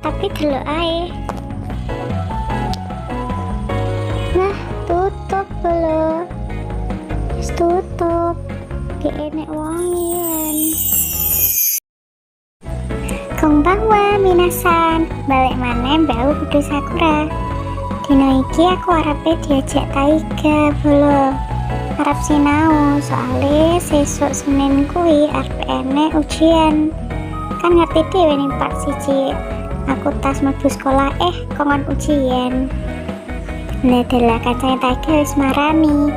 tapi delok ae. Nah, tutup lho. Wis tutup. Gak enek wongen. Konbanwa minasan, balik maneh Mbak Kudu Sakura. Dino iki aku arepe diajak Taiga bolo. Arep sinau soale sesuk Senin kuwi arep enek ujian. Kan ngerti dhewe ning part 1 aku tas mlebu sekolah kongon ujian. Lah dalah kancane Taiga wis marani.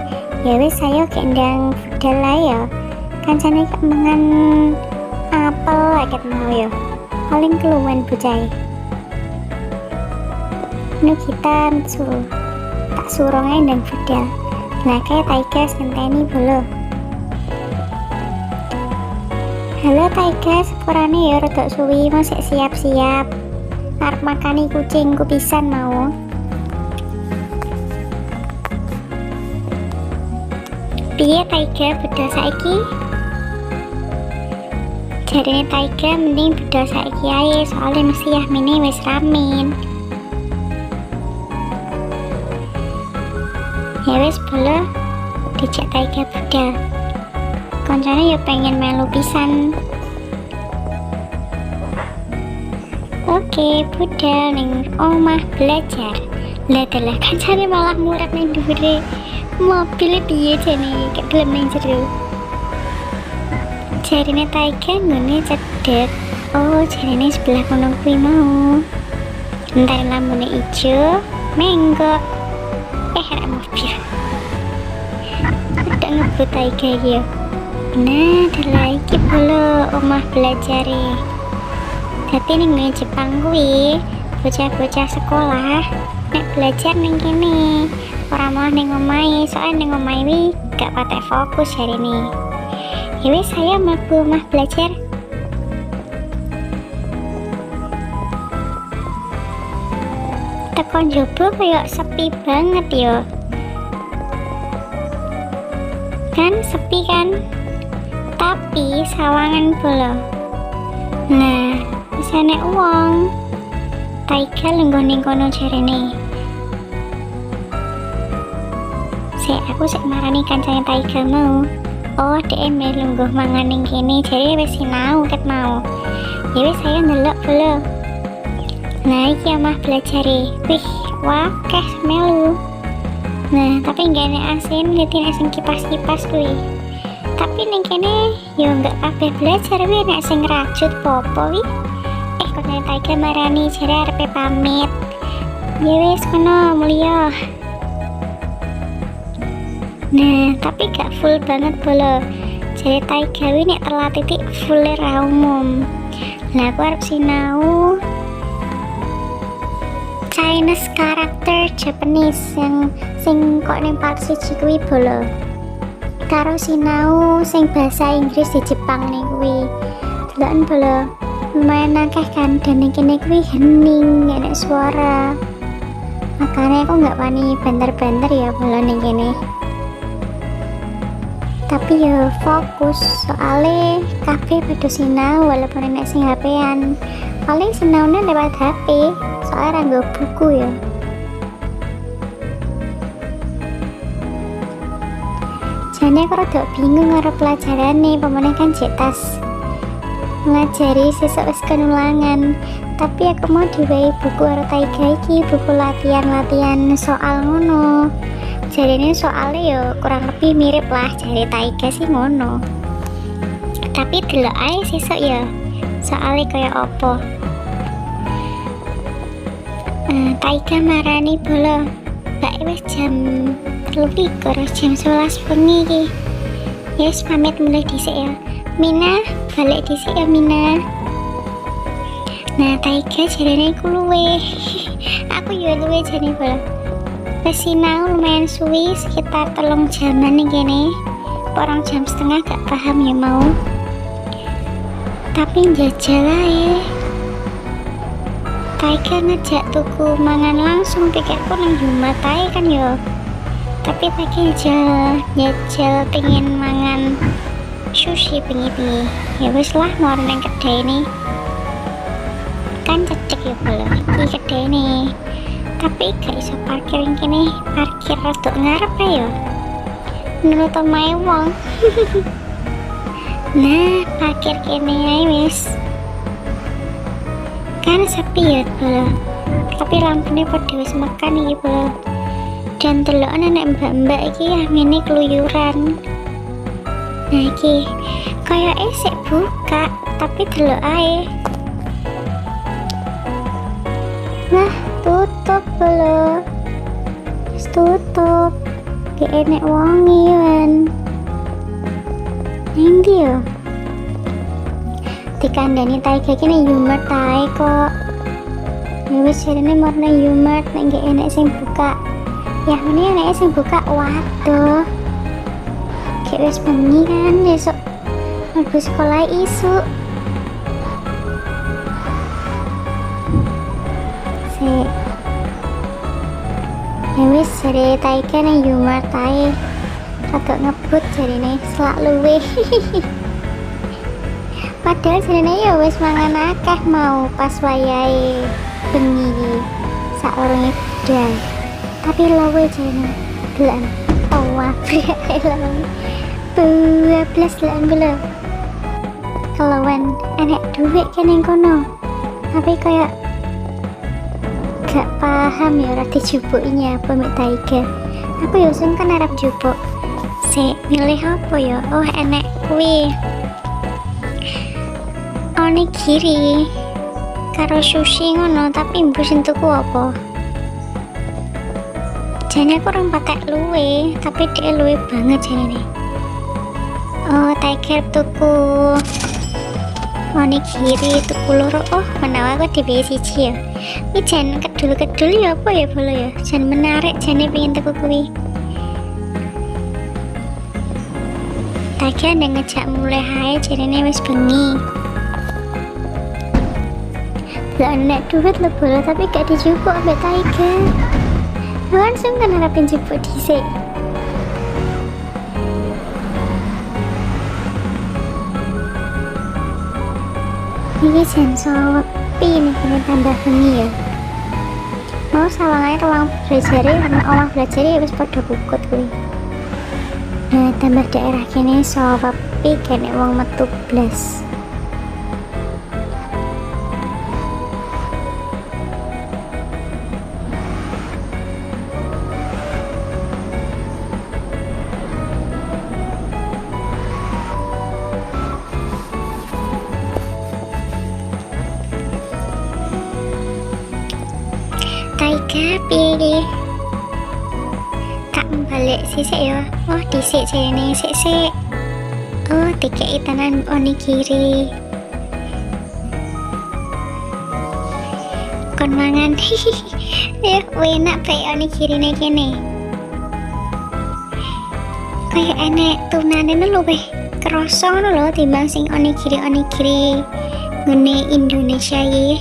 Ya wis ayo gendang budal ae ya. Kancane kok mangan apel ket mau ya. Paling keluwen bocah. Nu kita tak suruh ngendang budal. Nah kayak Taiga senteni bolo. Halo Taiga, sepurane ya rodok suwi mau siap-siap. Arep makani kucingku pisan mau. Piye Taiga budal saiki? Jarine Taiga mending budal saiki ae soalnya mesti Yasmine wis ramin. Ya wis bolo dijak Taiga budal. Koncone ya pengen melu pisan. Oke, budal ning omah belajar. Lah dalah kancane malah murah ning dhuwure mobil piye jane gak gelem ning jero. Jarine Taiga ngene cedek. Oh, jarine sebelah kono kuwi mau. Entar lambune ijo, menggok. Ada mobil. Ada ngebut Taiga ya. Nah, dalah iki bolo omah belajare. Dadi ning Jepang kuwi bocah-bocah sekolah nek belajar ning kene. Ora mau ning omahe, soalnya ning omahe wi gak patek fokus jarine. Ya wis saya mlebu omah belajar. Tekan jobo kayak sepi banget ya. Kan sepi kan? Tapi sawangan bolo. Nah, wis enek wong. Taiga lenggo ning kono jarene. Aku sik marani kancane Taiga mau. Oh, dhek melu lungguh mangan ning kene, jare wis sinau ket mau. Ya wis saya ndelok bolo. Nah, iki omah belajare. Wih, wakeh melu. Nah, tapi nggak enek asin, liatin asin kipas-kipas kuwi. Tapi ning kene yo nggak kabeh belajar wi nek sing rajut popo wi. Kok Taiga marani jare arepe pamit. Ya wis kono mulya. Nah, tapi gak full banget bolo. Jare Taiga wi nek telat titik full ra umum. Lah aku arep sinau Chinese karakter Japanese yang sing kok ning part 1 kuwi bolo. Karo sinau sing bahasa Inggris di Jepang nih kuwi. Deloken bolo. Lumayan akeh kan dan ning kene kuwi hening, enek suara. Makanya aku nggak wani banter-banter ya bolo ning kene. Tapi ya fokus soalnya kabeh pada sinau walaupun enek sing HP-an. Paling sinaune lewat HP soalnya nggo buku ya. Jane aku rada bingung karo pelajarane, pemene kan jek tas ngajari sesuk wis kenulangan. Tapi aku mau diwehi buku karo Taiga iki, buku latihan-latihan soal ngono. Jarine soalnya ya kurang lebih mirip lah jari Taiga sih ngono. Tapi delok ae sesuk ya. Soalnya kayak opo. Taiga marani bolo. Mbak wis jam 3 jam 11 bengi iki. Yes, pamit mulai dhisik ya. Mina, balik dhisik ya Mina. Nah, Taiga jarine ku luwe. Aku yo luwe jane bolo. Wis sinau lumayan suwi sekitar 3 jaman ning kene. Orang jam setengah gak paham ya mau. Tapi njajal ae. Taiga ngejak tuku mangan langsung, pikirku nang Jumat ae kan yo. Tapi lagi njajal pengen mangan sushi bengi-bengi. Ya wis lah mau nang kedai ini. Kan cecek cek ya bolo, iki kedene. Tapi gak iso parkir yang kene, parkir rodok ngarep ya. Menurut omahe wong. Nah, parkir kene ae wis. Kan sepi ya bolo. Tapi lampune padha wis mekan iki bolo. Dan delok anak mbak-mbak iki amene keluyuran. Nah iki kaya esek buka, tapi delok ae. Nah, tutup bolo. Wis tutup. Gak enek wonge kan. Endi yo? Dikandani Taiga kene Yumart tae kok. Ya wis jarene marne Yumart nek gak enek sing buka. Ya mene enek sing buka. Waduh. Kayak wis bengi kan besok mlebu sekolah isu. Ya wis jare Taiga ning Yumart tae. Agak ngebut jarine selak luwe. Padahal jarine ya wis mangan akeh mau pas wayahe bengi saurunge budal. Tapi luwe jarine delan. Oh wah, elang. 12 delan belo. Kelawan enek duit kene kono. Tapi kayak gak paham ya ora dijupuknya apa mek Taiga. Aku ya sing kan arep jupuk. Milih apa ya? Oh enek kuwi onigiri karo sushi ngono, tapi mbok sing tuku apa? Jane aku orang pakai luwe, tapi dia luwe banget jane. Oh Taiga tuku onigiri tuku loro. Oh menawa aku dibeli siji ya. Ini jan kedul-kedul ya apa ya bolo ya? Jan menarik jane pengen tuku kuwi. Taiga ndang ngejak mulai hae jarene wis bengi. Lah nek duit lho bolo, tapi gak dijupuk ambek Taiga. Langsung kan harapin jupuk dhisik. Ini jan sepi nih kene tambah bengi ya. Mau sawangannya ruang belajar sama omah belajar ya wis padha bukut kuwi. Nah, tambah daerah kene sepi kene wong metu blas. Taiga pilih tak balik sisik ya. Oh disik jane sik. Oh dikei tenan onigiri. Kon mangan. Ya enak bae onigirine kene. Kayak enek tunane lho weh. Kroso ngono lho timbang sing onigiri ngene Indonesia iki.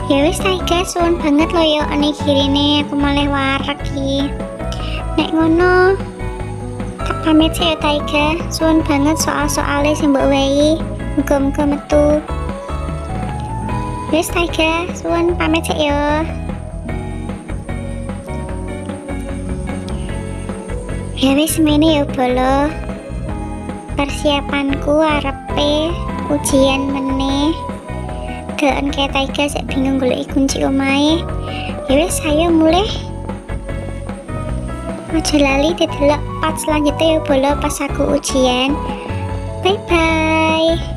Ya wis Taiga suwun banget lo ya onigirine, aku malah warak iki. Nek ngono tak pamit ya Taiga, suwun banget soal-soale sing mbok wehi. Muga-muga metu. Wis Taiga, suwun pamit ya. Ya wis semene ya bolo. Persiapanku arepe ujian meneh. Deloken kayak Taiga sik bingung golek kunci omahe. Ya wis saya mulai. Aja lali didelok part selanjutnya ya bolo pas aku ujian. Bye bye.